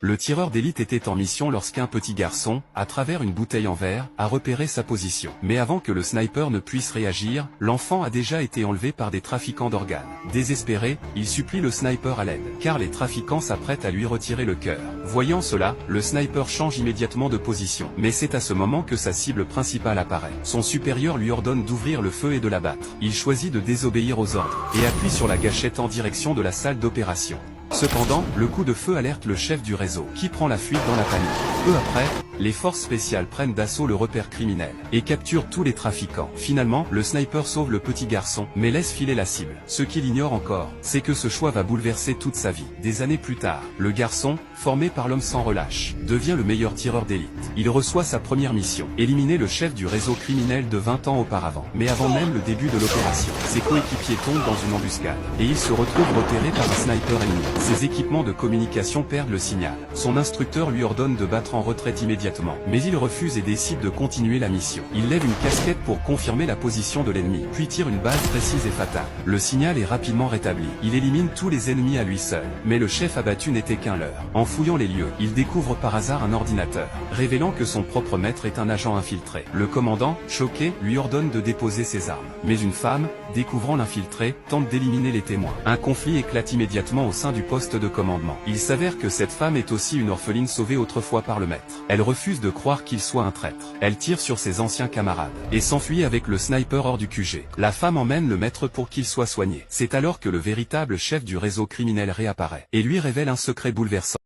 Le tireur d'élite était en mission lorsqu'un petit garçon, à travers une bouteille en verre, a repéré sa position. Mais avant que le sniper ne puisse réagir, l'enfant a déjà été enlevé par des trafiquants d'organes. Désespéré, il supplie le sniper à l'aide, car les trafiquants s'apprêtent à lui retirer le cœur. Voyant cela, le sniper change immédiatement de position. Mais c'est à ce moment que sa cible principale apparaît. Son supérieur lui ordonne d'ouvrir le feu et de l'abattre. Il choisit de désobéir aux ordres, et appuie sur la gâchette en direction de la salle d'opération. Cependant, le coup de feu alerte le chef du réseau, qui prend la fuite dans la panique. Peu après, les forces spéciales prennent d'assaut le repère criminel, et capturent tous les trafiquants. Finalement, le sniper sauve le petit garçon, mais laisse filer la cible. Ce qu'il ignore encore, c'est que ce choix va bouleverser toute sa vie. Des années plus tard, le garçon, formé par l'homme sans relâche, devient le meilleur tireur d'élite. Il reçoit sa première mission, éliminer le chef du réseau criminel de 20 ans auparavant. Mais avant même le début de l'opération, ses coéquipiers tombent dans une embuscade, et il se retrouve repéré par un sniper ennemi. Ses équipements de communication perdent le signal. Son instructeur lui ordonne de battre en retraite immédiatement, mais il refuse et décide de continuer la mission. Il lève une casquette pour confirmer la position de l'ennemi, puis tire une balle précise et fatale. Le signal est rapidement rétabli. Il élimine tous les ennemis à lui seul, mais le chef abattu n'était qu'un leurre. En fouillant les lieux, il découvre par hasard un ordinateur, révélant que son propre maître est un agent infiltré. Le commandant, choqué, lui ordonne de déposer ses armes. Mais une femme, découvrant l'infiltré, tente d'éliminer les témoins. Un conflit éclate immédiatement au sein du poste de commandement. Il s'avère que cette femme est aussi une orpheline sauvée autrefois par le maître. Elle refuse de croire qu'il soit un traître. Elle tire sur ses anciens camarades, et s'enfuit avec le sniper hors du QG. La femme emmène le maître pour qu'il soit soigné. C'est alors que le véritable chef du réseau criminel réapparaît, et lui révèle un secret bouleversant.